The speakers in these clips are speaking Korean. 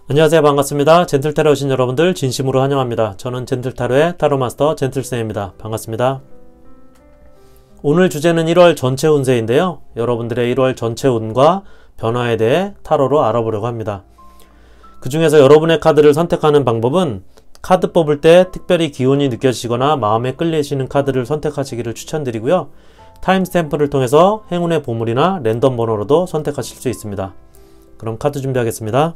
안녕하세요. 반갑습니다. 젠틀타로에 오신 여러분들 진심으로 환영합니다. 저는 젠틀타로의 타로마스터 젠틀쌤입니다. 반갑습니다. 오늘 주제는 1월 전체 운세인데요. 여러분들의 1월 전체 운과 변화에 대해 타로로 알아보려고 합니다. 그 중에서 여러분의 카드를 선택하는 방법은 카드 뽑을 때 특별히 기운이 느껴지거나 마음에 끌리시는 카드를 선택하시기를 추천드리고요. 타임스탬프를 통해서 행운의 보물이나 랜덤 번호로도 선택하실 수 있습니다. 그럼 카드 준비하겠습니다.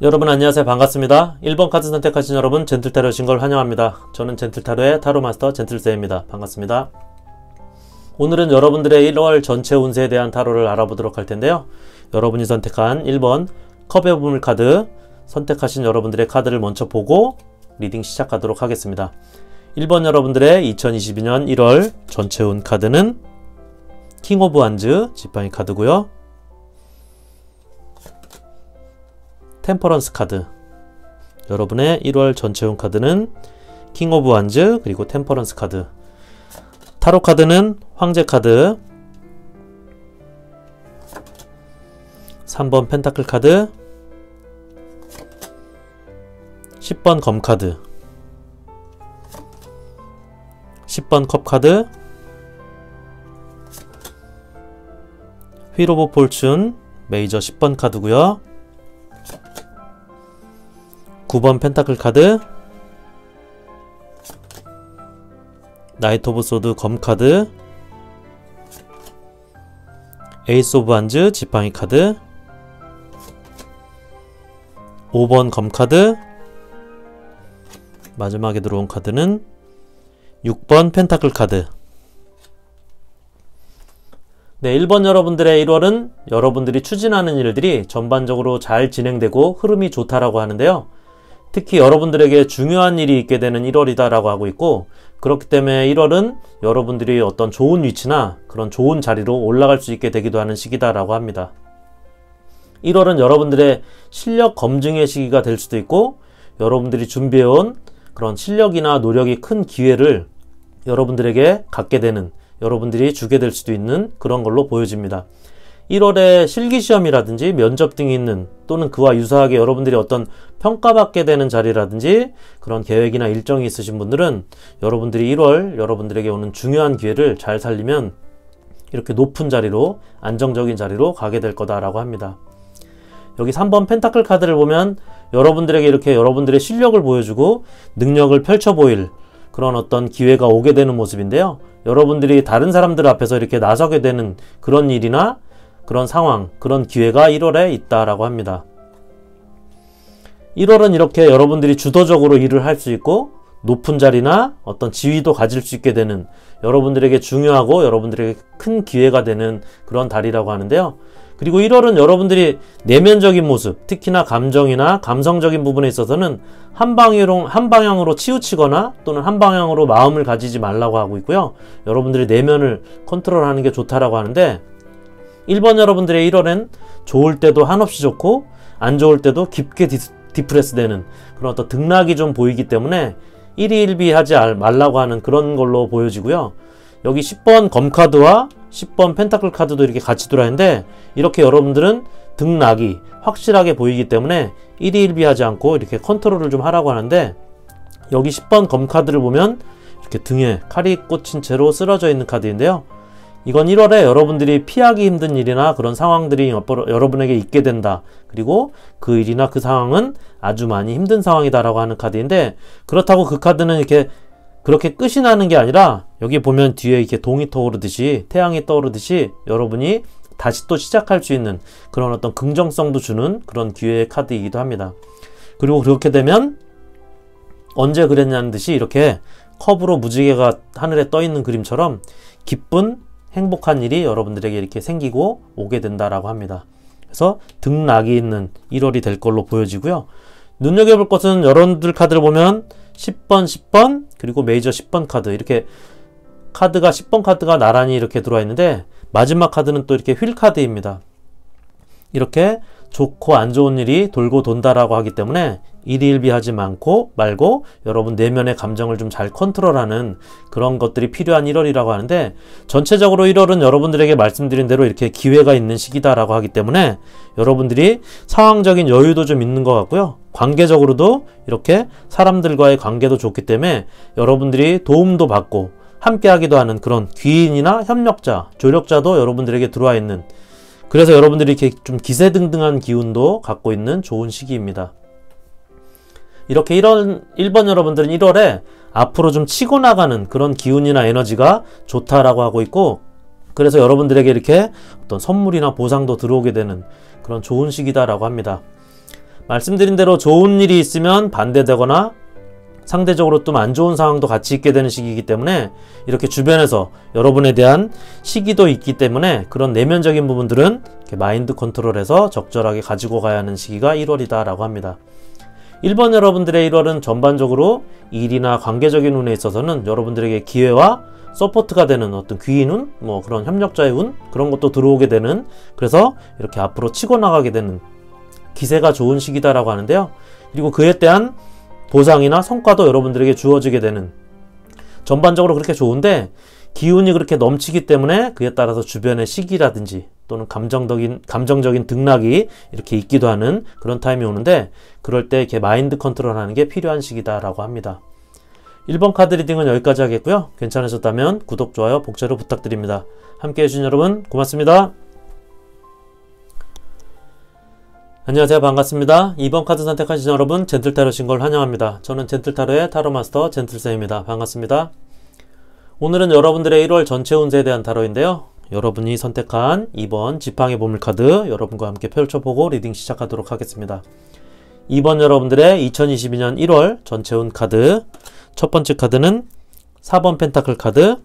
여러분 안녕하세요. 반갑습니다. 1번 카드 선택하신 여러분 젠틀타로에 오신 걸 환영합니다. 저는 젠틀타로의 타로마스터 젠틀쌤입니다. 반갑습니다. 오늘은 여러분들의 1월 전체 운세에 대한 타로를 알아보도록 할 텐데요. 여러분이 선택한 1번 컵의 보물 카드 선택하신 여러분들의 카드를 먼저 보고 리딩 시작하도록 하겠습니다. 1번 여러분들의 2022년 1월 전체 운 카드는 킹 오브 완즈 지팡이 카드고요. 템퍼런스 카드. 여러분의 1월 전체 운 카드는 킹 오브 완즈 그리고 템퍼런스 카드. 타로 카드는 황제 카드, 3번 펜타클 카드, 10번 검 카드, 10번 컵 카드, 휠 오브 폴춘 메이저 10번 카드고요. 9번 펜타클 카드, 나이트 오브 소드 검 카드, 에이스 오브 완즈 지팡이 카드, 5번 검 카드, 마지막에 들어온 카드는 6번 펜타클 카드. 네, 1번 여러분들의 1월은 여러분들이 추진하는 일들이 전반적으로 잘 진행되고 흐름이 좋다라고 하는데요. 특히 여러분들에게 중요한 일이 있게 되는 1월이다 라고 하고 있고, 그렇기 때문에 1월은 여러분들이 어떤 좋은 위치나 그런 좋은 자리로 올라갈 수 있게 되기도 하는 시기다 라고 합니다. 1월은 여러분들의 실력 검증의 시기가 될 수도 있고, 여러분들이 준비해온 그런 실력이나 노력이 큰 기회를 여러분들에게 갖게 되는, 여러분들이 주게 될 수도 있는 그런 걸로 보여집니다. 1월에 실기시험이라든지 면접 등이 있는, 또는 그와 유사하게 여러분들이 어떤 평가받게 되는 자리라든지 그런 계획이나 일정이 있으신 분들은 여러분들이 1월 여러분들에게 오는 중요한 기회를 잘 살리면 이렇게 높은 자리로, 안정적인 자리로 가게 될 거다라고 합니다. 여기 3번 펜타클 카드를 보면 여러분들에게 이렇게 여러분들의 실력을 보여주고 능력을 펼쳐 보일 그런 어떤 기회가 오게 되는 모습인데요. 여러분들이 다른 사람들 앞에서 이렇게 나서게 되는 그런 일이나 그런 상황, 그런 기회가 1월에 있다라고 합니다. 1월은 이렇게 여러분들이 주도적으로 일을 할 수 있고 높은 자리나 어떤 지위도 가질 수 있게 되는, 여러분들에게 중요하고 여러분들에게 큰 기회가 되는 그런 달이라고 하는데요. 그리고 1월은 여러분들이 내면적인 모습, 특히나 감정이나 감성적인 부분에 있어서는 한 방향으로 치우치거나 또는 한 방향으로 마음을 가지지 말라고 하고 있고요. 여러분들이 내면을 컨트롤하는 게 좋다라고 하는데, 1번 여러분들의 1월엔 좋을 때도 한없이 좋고 안 좋을 때도 깊게 디프레스 되는 그런 어떤 등락이 좀 보이기 때문에 1위1비 하지 말라고 하는 그런 걸로 보여지고요. 여기 10번 검 카드와 10번 펜타클 카드도 이렇게 같이 들어있는데, 이렇게 여러분들은 등락이 확실하게 보이기 때문에 1위1비 하지 않고 이렇게 컨트롤을 좀 하라고 하는데, 여기 10번 검 카드를 보면 이렇게 등에 칼이 꽂힌 채로 쓰러져 있는 카드인데요. 이건 1월에 여러분들이 피하기 힘든 일이나 그런 상황들이 여러분에게 있게 된다. 그리고 그 일이나 그 상황은 아주 많이 힘든 상황이다라고 하는 카드인데, 그렇다고 그 카드는 이렇게 그렇게 끝이 나는 게 아니라, 여기 보면 뒤에 이렇게 동이 떠오르듯이, 태양이 떠오르듯이 여러분이 다시 또 시작할 수 있는 그런 어떤 긍정성도 주는 그런 기회의 카드이기도 합니다. 그리고 그렇게 되면 언제 그랬냐는 듯이 이렇게 컵으로 무지개가 하늘에 떠 있는 그림처럼 기쁜 행복한 일이 여러분들에게 이렇게 생기고 오게 된다라고 합니다. 그래서 등락이 있는 1월이 될 걸로 보여지고요. 눈여겨볼 것은 여러분들 카드를 보면 10번, 10번, 그리고 메이저 10번 카드, 이렇게 카드가 10번 카드가 나란히 이렇게 들어와 있는데, 마지막 카드는 또 이렇게 휠 카드입니다. 이렇게 좋고 안 좋은 일이 돌고 돈다라고 하기 때문에 1위1비 하지 말고 여러분 내면의 감정을 좀 잘 컨트롤하는 그런 것들이 필요한 1월이라고 하는데, 전체적으로 1월은 여러분들에게 말씀드린 대로 이렇게 기회가 있는 시기다라고 하기 때문에 여러분들이 상황적인 여유도 좀 있는 것 같고요. 관계적으로도 이렇게 사람들과의 관계도 좋기 때문에 여러분들이 도움도 받고 함께 하기도 하는 그런 귀인이나 협력자, 조력자도 여러분들에게 들어와 있는, 그래서 여러분들이 이렇게 좀 기세등등한 기운도 갖고 있는 좋은 시기입니다. 이렇게 1번 여러분들은 1월에 앞으로 좀 치고 나가는 그런 기운이나 에너지가 좋다라고 하고 있고, 그래서 여러분들에게 이렇게 어떤 선물이나 보상도 들어오게 되는 그런 좋은 시기다라고 합니다. 말씀드린 대로 좋은 일이 있으면 반대되거나 상대적으로 좀 안 좋은 상황도 같이 있게 되는 시기이기 때문에 이렇게 주변에서 여러분에 대한 시기도 있기 때문에 그런 내면적인 부분들은 이렇게 마인드 컨트롤해서 적절하게 가지고 가야 하는 시기가 1월이다 라고 합니다. 1번 여러분들의 1월은 전반적으로 일이나 관계적인 운에 있어서는 여러분들에게 기회와 서포트가 되는 어떤 귀인 운, 뭐 그런 협력자의 운, 그런 것도 들어오게 되는, 그래서 이렇게 앞으로 치고 나가게 되는 기세가 좋은 시기다라고 하는데요. 그리고 그에 대한 보상이나 성과도 여러분들에게 주어지게 되는, 전반적으로 그렇게 좋은데 기운이 그렇게 넘치기 때문에 그에 따라서 주변의 시기라든지 또는 감정적인 등락이 이렇게 있기도 하는 그런 타임이 오는데, 그럴 때 이렇게 마인드 컨트롤하는 게 필요한 시기다라고 합니다. 1번 카드 리딩은 여기까지 하겠고요. 괜찮으셨다면 구독, 좋아요, 복제로 부탁드립니다. 함께 해주신 여러분 고맙습니다. 안녕하세요. 반갑습니다. 2번 카드 선택하신 여러분, 젠틀타로신 걸 환영합니다. 저는 젠틀타로의 타로마스터 젠틀쌤입니다. 반갑습니다. 오늘은 여러분들의 1월 전체 운세에 대한 타로인데요. 여러분이 선택한 2번 지팡이 보물카드 여러분과 함께 펼쳐보고 리딩 시작하도록 하겠습니다. 2번 여러분들의 2022년 1월 전체 운 카드, 첫 번째 카드는 4번 펜타클 카드,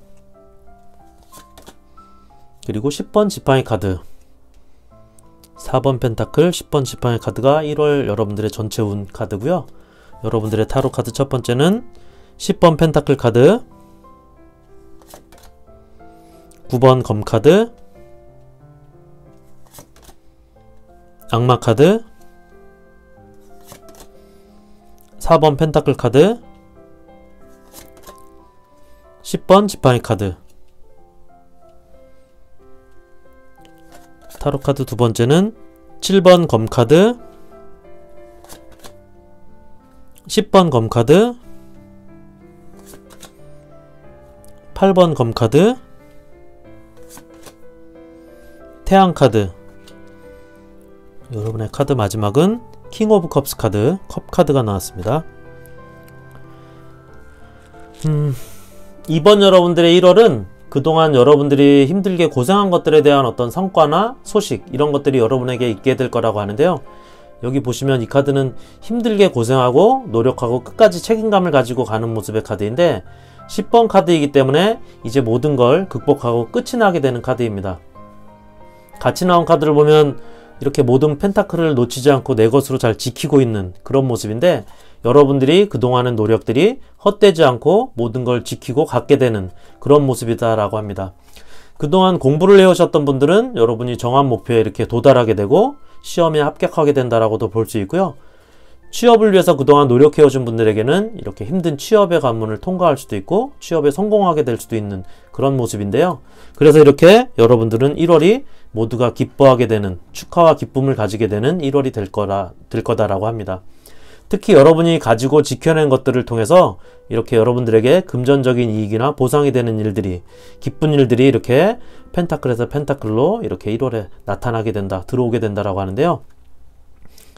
그리고 10번 지팡이 카드. 4번 펜타클, 10번 지팡이 카드가 1월 여러분들의 전체 운 카드고요. 여러분들의 타로 카드 첫 번째는 10번 펜타클 카드, 9번 검 카드, 악마 카드, 4번 펜타클 카드, 10번 지팡이 카드. 타로 카드 두 번째는 7번 검 카드, 10번 검 카드, 8번 검 카드, 태양 카드. 여러분의 카드 마지막은 킹 오브 컵스 카드, 컵 카드가 나왔습니다. 2번 여러분들의 1월은 그동안 여러분들이 힘들게 고생한 것들에 대한 어떤 성과나 소식, 이런 것들이 여러분에게 있게 될 거라고 하는데요. 여기 보시면 이 카드는 힘들게 고생하고 노력하고 끝까지 책임감을 가지고 가는 모습의 카드인데, 10번 카드이기 때문에 이제 모든 걸 극복하고 끝이 나게 되는 카드입니다. 같이 나온 카드를 보면 이렇게 모든 펜타클을 놓치지 않고 내 것으로 잘 지키고 있는 그런 모습인데, 여러분들이 그동안의 노력들이 헛되지 않고 모든 걸 지키고 갖게 되는 그런 모습이다라고 합니다. 그동안 공부를 해오셨던 분들은 여러분이 정한 목표에 이렇게 도달하게 되고 시험에 합격하게 된다라고도 볼 수 있고요. 취업을 위해서 그동안 노력해오신 분들에게는 이렇게 힘든 취업의 관문을 통과할 수도 있고 취업에 성공하게 될 수도 있는 그런 모습인데요. 그래서 이렇게 여러분들은 1월이 모두가 기뻐하게 되는, 축하와 기쁨을 가지게 되는 1월이 될 거다라고 합니다. 특히 여러분이 가지고 지켜낸 것들을 통해서 이렇게 여러분들에게 금전적인 이익이나 보상이 되는 일들이, 기쁜 일들이 이렇게 펜타클에서 펜타클로 이렇게 1월에 나타나게 된다, 들어오게 된다라고 하는데요.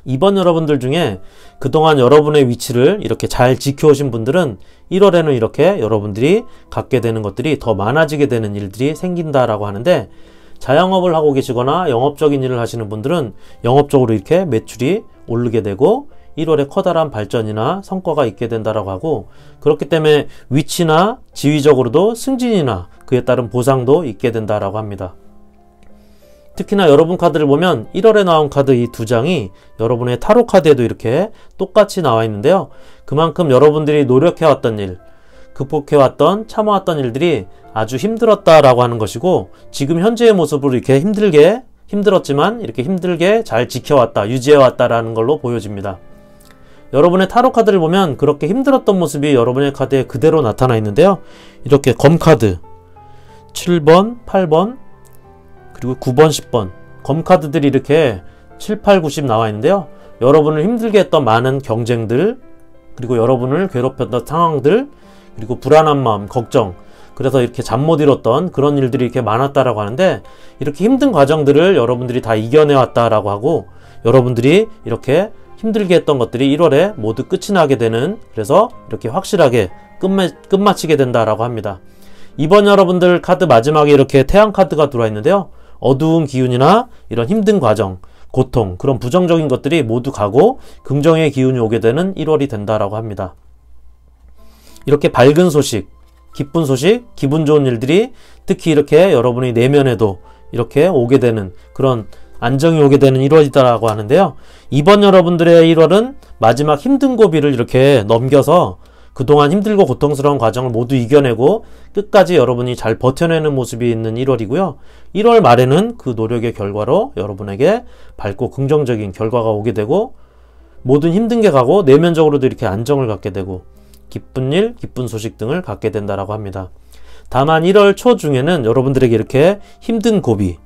이번 여러분들 중에 그동안 여러분의 위치를 이렇게 잘 지켜오신 분들은 1월에는 이렇게 여러분들이 갖게 되는 것들이 더 많아지게 되는 일들이 생긴다라고 하는데, 자영업을 하고 계시거나 영업적인 일을 하시는 분들은 영업적으로 이렇게 매출이 오르게 되고 1월에 커다란 발전이나 성과가 있게 된다라고 하고, 그렇기 때문에 위치나 지위적으로도 승진이나 그에 따른 보상도 있게 된다라고 합니다. 특히나 여러분 카드를 보면 1월에 나온 카드 이 두 장이 여러분의 타로 카드에도 이렇게 똑같이 나와 있는데요. 그만큼 여러분들이 노력해왔던 일, 극복해왔던, 참아왔던 일들이 아주 힘들었다라고 하는 것이고, 지금 현재의 모습으로 이렇게 힘들었지만 이렇게 힘들게 잘 지켜왔다, 유지해왔다라는 걸로 보여집니다. 여러분의 타로 카드를 보면 그렇게 힘들었던 모습이 여러분의 카드에 그대로 나타나 있는데요. 이렇게 검 카드 7번, 8번, 그리고 9번, 10번 검 카드들이 이렇게 7, 8, 90 나와 있는데요. 여러분을 힘들게 했던 많은 경쟁들, 그리고 여러분을 괴롭혔던 상황들, 그리고 불안한 마음, 걱정, 그래서 이렇게 잠 못 이뤘던 그런 일들이 이렇게 많았다라고 하는데, 이렇게 힘든 과정들을 여러분들이 다 이겨내왔다라고 하고, 여러분들이 이렇게 힘들게 했던 것들이 1월에 모두 끝이 나게 되는, 그래서 이렇게 확실하게 끝마치게 된다라고 합니다. 이번 여러분들 카드 마지막에 이렇게 태양 카드가 들어와 있는데요. 어두운 기운이나 이런 힘든 과정, 고통, 그런 부정적인 것들이 모두 가고 긍정의 기운이 오게 되는 1월이 된다라고 합니다. 이렇게 밝은 소식, 기쁜 소식, 기분 좋은 일들이 특히 이렇게 여러분의 내면에도 이렇게 오게 되는 그런 안정이 오게 되는 1월이다라고 하는데요. 이번 여러분들의 1월은 마지막 힘든 고비를 이렇게 넘겨서 그동안 힘들고 고통스러운 과정을 모두 이겨내고 끝까지 여러분이 잘 버텨내는 모습이 있는 1월이고요. 1월 말에는 그 노력의 결과로 여러분에게 밝고 긍정적인 결과가 오게 되고 모든 힘든 게 가고 내면적으로도 이렇게 안정을 갖게 되고 기쁜 일, 기쁜 소식 등을 갖게 된다라고 합니다. 다만 1월 초 중에는 여러분들에게 이렇게 힘든 고비,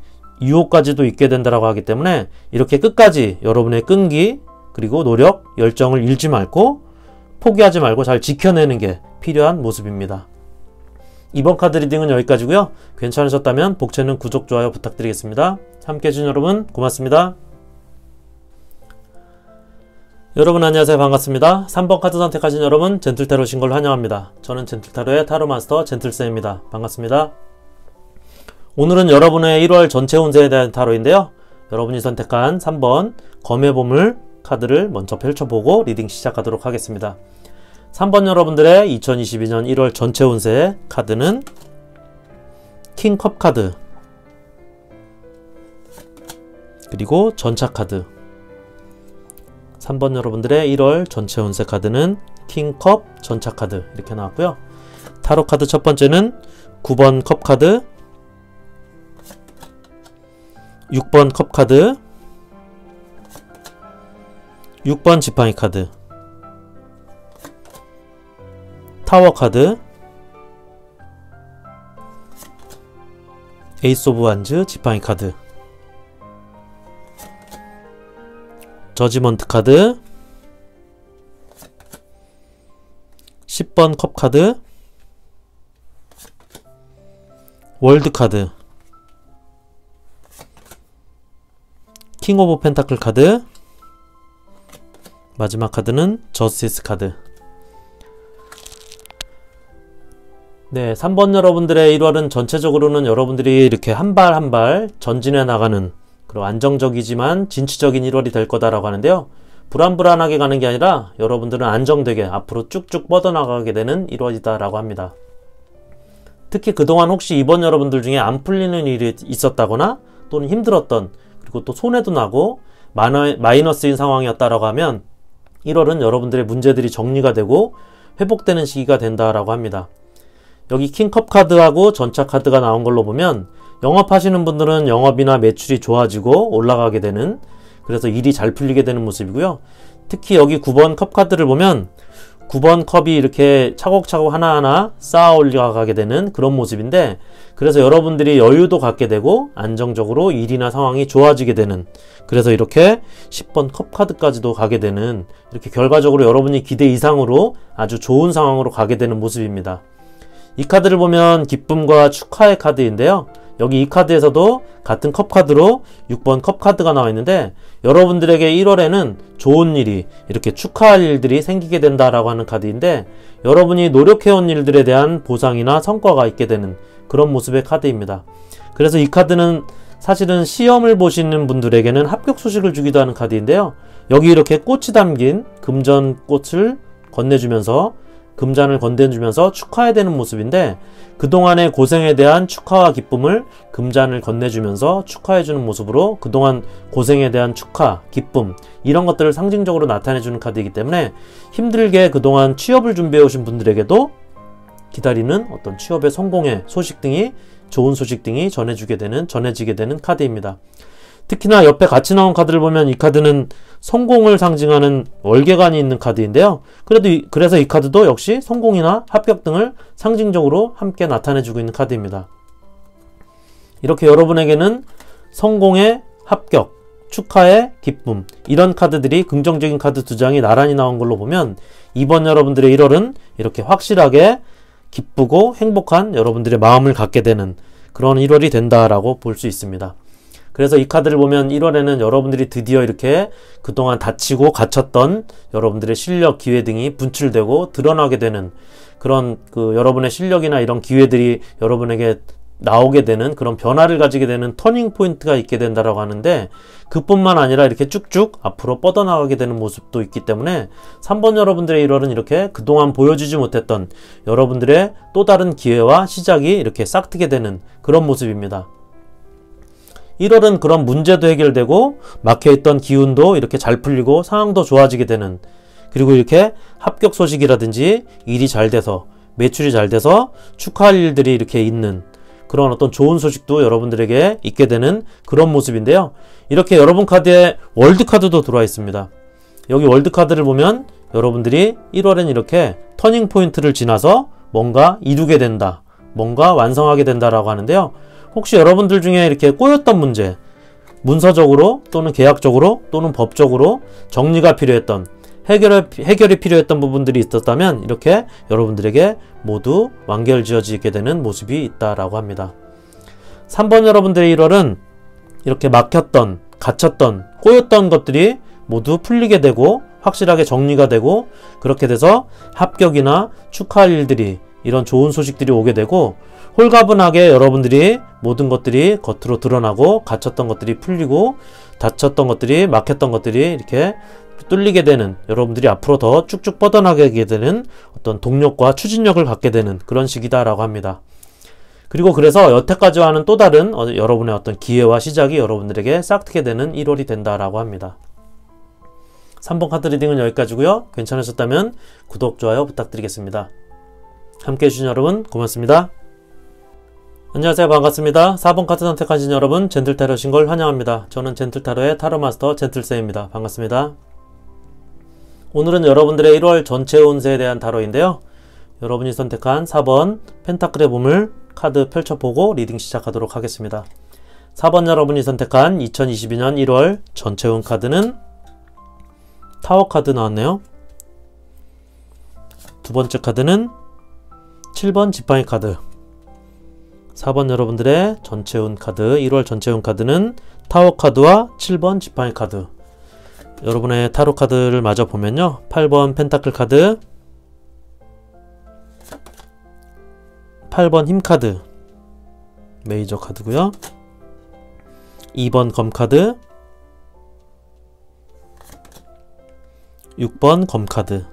유혹까지도 있게 된다라고 하기 때문에 이렇게 끝까지 여러분의 끈기 그리고 노력, 열정을 잃지 말고 포기하지 말고 잘 지켜내는 게 필요한 모습입니다. 이번 카드 리딩은 여기까지고요. 괜찮으셨다면 복채는 구독, 좋아요 부탁드리겠습니다. 함께 해주신 여러분 고맙습니다. 여러분 안녕하세요. 반갑습니다. 3번 카드 선택하신 여러분 젠틀타로 오신 걸 환영합니다. 저는 젠틀타로의 타로마스터 젠틀쌤입니다. 반갑습니다. 오늘은 여러분의 1월 전체 운세에 대한 타로인데요. 여러분이 선택한 3번 검의 보물 카드를 먼저 펼쳐보고 리딩 시작하도록 하겠습니다. 3번 여러분들의 2022년 1월 전체 운세 카드는 킹컵 카드 그리고 전차 카드. 3번 여러분들의 1월 전체 운세 카드는 킹컵 전차 카드 이렇게 나왔고요. 타로 카드 첫 번째는 9번 컵 카드, 6번 컵 카드, 6번 지팡이 카드, 타워 카드, 에이스 오브 완즈 지팡이 카드, 저지먼트 카드, 10번 컵 카드, 월드 카드, 킹 오브 펜타클 카드, 마지막 카드는 저스티스 카드. 네, 3번 여러분들의 1월은 전체적으로는 여러분들이 이렇게 한 발 한 발 전진해 나가는 그리고 안정적이지만 진취적인 1월이 될 거다라고 하는데요. 불안불안하게 가는 게 아니라 여러분들은 안정되게 앞으로 쭉쭉 뻗어나가게 되는 1월이다 라고 합니다. 특히 그동안 혹시 이번 여러분들 중에 안 풀리는 일이 있었다거나 또는 힘들었던 그리고 또 손해도 나고 마이너스인 상황이었다라고 하면 1월은 여러분들의 문제들이 정리가 되고 회복되는 시기가 된다라고 합니다. 여기 킹컵 카드하고 전차 카드가 나온 걸로 보면 영업하시는 분들은 영업이나 매출이 좋아지고 올라가게 되는 그래서 일이 잘 풀리게 되는 모습이고요. 특히 여기 9번 컵 카드를 보면 9번 컵이 이렇게 차곡차곡 하나하나 쌓아 올라가게 되는 그런 모습인데 그래서 여러분들이 여유도 갖게 되고 안정적으로 일이나 상황이 좋아지게 되는 그래서 이렇게 10번 컵 카드까지도 가게 되는 이렇게 결과적으로 여러분이 기대 이상으로 아주 좋은 상황으로 가게 되는 모습입니다. 이 카드를 보면 기쁨과 축하의 카드인데요. 여기 이 카드에서도 같은 컵 카드로 6번 컵 카드가 나와 있는데 여러분들에게 1월에는 좋은 일이 이렇게 축하할 일들이 생기게 된다라고 하는 카드인데 여러분이 노력해온 일들에 대한 보상이나 성과가 있게 되는 그런 모습의 카드입니다. 그래서 이 카드는 사실은 시험을 보시는 분들에게는 합격 소식을 주기도 하는 카드인데요. 여기 이렇게 꽃이 담긴 금전꽃을 건네주면서 금잔을 건네주면서 축하해야 되는 모습인데 그동안의 고생에 대한 축하와 기쁨을 금잔을 건네주면서 축하해주는 모습으로 그동안 고생에 대한 축하, 기쁨 이런 것들을 상징적으로 나타내주는 카드이기 때문에 힘들게 그동안 취업을 준비해 오신 분들에게도 기다리는 어떤 취업의 성공의 소식 등이 좋은 소식 등이 전해지게 되는 카드입니다. 특히나 옆에 같이 나온 카드를 보면 이 카드는 성공을 상징하는 월계관이 있는 카드인데요. 그래서 이 카드도 역시 성공이나 합격 등을 상징적으로 함께 나타내주고 있는 카드입니다. 이렇게 여러분에게는 성공의 합격, 축하의 기쁨 이런 카드들이 긍정적인 카드 두 장이 나란히 나온 걸로 보면 이번 여러분들의 1월은 이렇게 확실하게 기쁘고 행복한 여러분들의 마음을 갖게 되는 그런 1월이 된다라고 볼 수 있습니다. 그래서 이 카드를 보면 1월에는 여러분들이 드디어 이렇게 그동안 다치고 갇혔던 여러분들의 실력, 기회 등이 분출되고 드러나게 되는 그런 여러분의 실력이나 이런 기회들이 여러분에게 나오게 되는 그런 변화를 가지게 되는 터닝 포인트가 있게 된다라고 하는데 그뿐만 아니라 이렇게 쭉쭉 앞으로 뻗어나가게 되는 모습도 있기 때문에 3번 여러분들의 1월은 이렇게 그동안 보여주지 못했던 여러분들의 또 다른 기회와 시작이 이렇게 싹트게 되는 그런 모습입니다. 1월은 그런 문제도 해결되고 막혀있던 기운도 이렇게 잘 풀리고 상황도 좋아지게 되는, 그리고 이렇게 합격 소식이라든지 일이 잘 돼서 매출이 잘 돼서 축하할 일들이 이렇게 있는 그런 어떤 좋은 소식도 여러분들에게 있게 되는 그런 모습인데요. 이렇게 여러분 카드에 월드카드도 들어와 있습니다. 여기 월드카드를 보면 여러분들이 1월엔 이렇게 터닝포인트를 지나서 뭔가 이루게 된다, 뭔가 완성하게 된다라고 하는데요. 혹시 여러분들 중에 이렇게 꼬였던 문제, 문서적으로 또는 계약적으로 또는 법적으로 정리가 필요했던, 해결이 필요했던 부분들이 있었다면 이렇게 여러분들에게 모두 완결지어지게 되는 모습이 있다라고 합니다. 3번 여러분들의 1월은 이렇게 막혔던, 갇혔던, 꼬였던 것들이 모두 풀리게 되고 확실하게 정리가 되고, 그렇게 돼서 합격이나 축하할 일들이, 이런 좋은 소식들이 오게 되고, 홀가분하게 여러분들이 모든 것들이 겉으로 드러나고 갇혔던 것들이 풀리고 닫혔던 것들이, 막혔던 것들이 이렇게 뚫리게 되는, 여러분들이 앞으로 더 쭉쭉 뻗어나가게 되는 어떤 동력과 추진력을 갖게 되는 그런 시기다라고 합니다. 그리고 그래서 여태까지와는 또 다른 여러분의 어떤 기회와 시작이 여러분들에게 싹트게 되는 1월이 된다라고 합니다. 3번 카드 리딩은 여기까지고요. 괜찮으셨다면 구독, 좋아요 부탁드리겠습니다. 함께 해주신 여러분 고맙습니다. 안녕하세요, 반갑습니다. 4번 카드 선택하신 여러분, 젠틀타로신 걸 환영합니다. 저는 젠틀타로의 타로마스터 젠틀쌤입니다. 반갑습니다. 오늘은 여러분들의 1월 전체 운세에 대한 타로인데요. 여러분이 선택한 4번 펜타클의 보물 카드 펼쳐보고 리딩 시작하도록 하겠습니다. 4번 여러분이 선택한 2022년 1월 전체 운 카드는 타워 카드 나왔네요. 두 번째 카드는 7번 지팡이 카드. 4번 여러분들의 전체운 카드, 1월 전체운 카드는 타워 카드와 7번 지팡이 카드. 여러분의 타로 카드를 마저 보면요, 8번 펜타클 카드, 8번 힘 카드, 메이저 카드고요. 2번 검 카드, 6번 검 카드,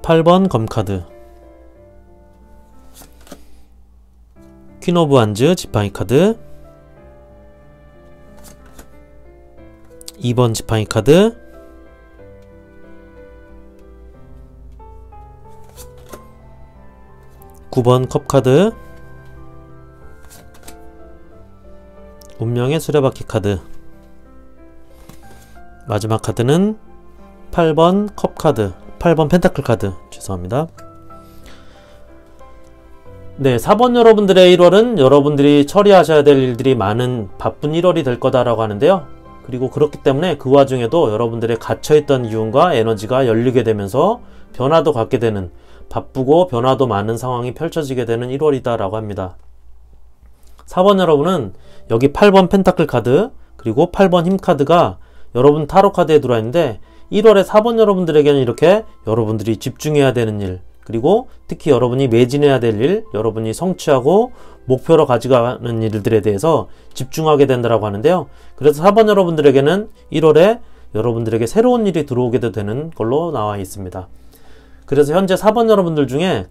8번 검 카드, 퀸 오브 완즈 지팡이 카드, 2번 지팡이 카드, 9번 컵 카드, 운명의 수레바퀴 카드, 마지막 카드는 8번 컵 카드, 8번 펜타클 카드, 죄송합니다. 네, 4번 여러분들의 1월은 여러분들이 처리하셔야 될 일들이 많은 바쁜 1월이 될 거다라고 하는데요. 그리고 그렇기 때문에 그 와중에도 여러분들의 갇혀있던 기운과 에너지가 열리게 되면서 변화도 갖게 되는, 바쁘고 변화도 많은 상황이 펼쳐지게 되는 1월이다 라고 합니다. 4번 여러분은 여기 8번 펜타클 카드 그리고 8번 힘 카드가 여러분 타로 카드에 들어와 있는데, 1월에 4번 여러분들에게는 이렇게 여러분들이 집중해야 되는 일, 그리고 특히 여러분이 매진해야 될 일, 여러분이 성취하고 목표로 가져가는 일들에 대해서 집중하게 된다고 하는데요. 그래서 4번 여러분들에게는 1월에 여러분들에게 새로운 일이 들어오게 되는 걸로 나와 있습니다. 그래서 현재 4번 여러분들 중에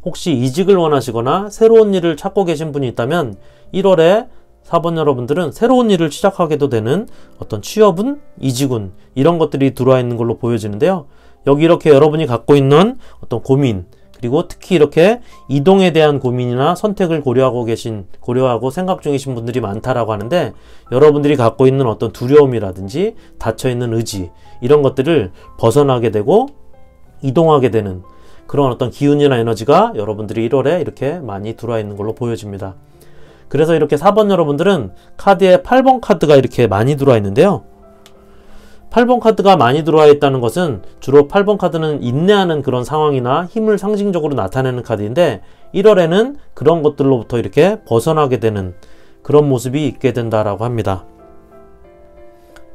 혹시 이직을 원하시거나 새로운 일을 찾고 계신 분이 있다면 1월에 4번 여러분들은 새로운 일을 시작하게도 되는 어떤 취업운, 이직운, 이런 것들이 들어와 있는 걸로 보여지는데요. 여기 이렇게 여러분이 갖고 있는 어떤 고민, 그리고 특히 이렇게 이동에 대한 고민이나 선택을 고려하고 생각 중이신 분들이 많다라고 하는데, 여러분들이 갖고 있는 어떤 두려움이라든지 닫혀있는 의지, 이런 것들을 벗어나게 되고 이동하게 되는 그런 어떤 기운이나 에너지가 여러분들이 1월에 이렇게 많이 들어와 있는 걸로 보여집니다. 그래서 이렇게 4번 여러분들은 카드에 8번 카드가 이렇게 많이 들어와 있는데요. 8번 카드가 많이 들어와 있다는 것은 주로 8번 카드는 인내하는 그런 상황이나 힘을 상징적으로 나타내는 카드인데, 1월에는 그런 것들로부터 이렇게 벗어나게 되는 그런 모습이 있게 된다라고 합니다.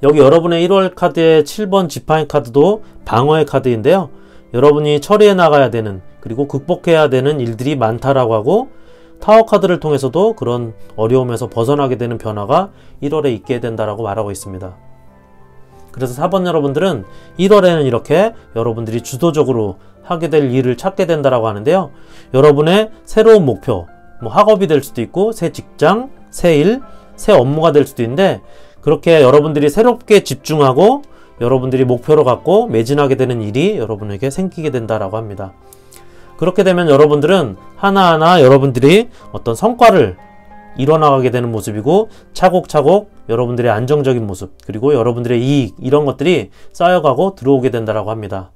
여기 여러분의 1월 카드의 7번 지팡이 카드도 방어의 카드인데요. 여러분이 처리해 나가야 되는, 그리고 극복해야 되는 일들이 많다라고 하고, 타워 카드를 통해서도 그런 어려움에서 벗어나게 되는 변화가 1월에 있게 된다라고 말하고 있습니다. 그래서 4번 여러분들은 1월에는 이렇게 여러분들이 주도적으로 하게 될 일을 찾게 된다라고 하는데요. 여러분의 새로운 목표, 뭐 학업이 될 수도 있고 새 직장, 새 일, 새 업무가 될 수도 있는데 그렇게 여러분들이 새롭게 집중하고 여러분들이 목표로 갖고 매진하게 되는 일이 여러분에게 생기게 된다라고 합니다. 그렇게 되면 여러분들은 하나하나 여러분들이 어떤 성과를 이뤄나가게 되는 모습이고 차곡차곡 여러분들의 안정적인 모습 그리고 여러분들의 이익 이런 것들이 쌓여가고 들어오게 된다라고 합니다.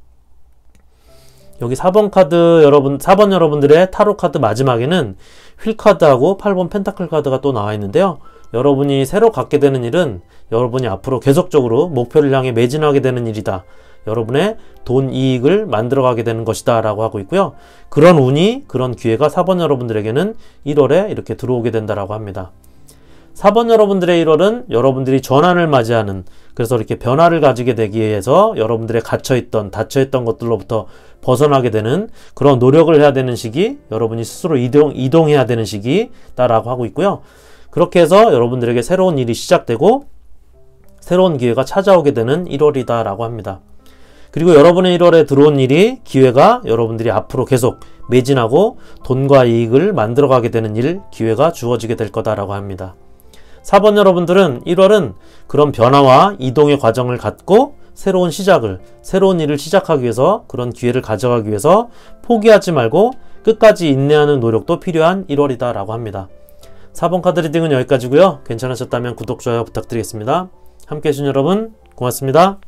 여기 4번 카드 4번 여러분들의 타로 카드 마지막에는 휠 카드하고 8번 펜타클 카드가 또 나와 있는데요. 여러분이 새로 갖게 되는 일은 여러분이 앞으로 계속적으로 목표를 향해 매진하게 되는 일이다. 여러분의 돈 이익을 만들어가게 되는 것이다 라고 하고 있고요. 그런 운이 그런 기회가 4번 여러분들에게는 1월에 이렇게 들어오게 된다라고 합니다. 4번 여러분들의 1월은 여러분들이 전환을 맞이하는 그래서 이렇게 변화를 가지게 되기 위해서 여러분들의 갇혀있던 닫혀있던 것들로부터 벗어나게 되는 그런 노력을 해야 되는 시기 여러분이 스스로 이동해야 되는 시기다라고 하고 있고요. 그렇게 해서 여러분들에게 새로운 일이 시작되고 새로운 기회가 찾아오게 되는 1월이다 라고 합니다. 그리고 여러분의 1월에 들어온 일이 기회가 여러분들이 앞으로 계속 매진하고 돈과 이익을 만들어가게 되는 일 기회가 주어지게 될 거다라고 합니다. 4번 여러분들은 1월은 그런 변화와 이동의 과정을 갖고 새로운 시작을 새로운 일을 시작하기 위해서 그런 기회를 가져가기 위해서 포기하지 말고 끝까지 인내하는 노력도 필요한 1월이다 라고 합니다. 4번 카드 리딩은 여기까지고요. 괜찮으셨다면 구독, 좋아요 부탁드리겠습니다. 함께 해주신 여러분 고맙습니다.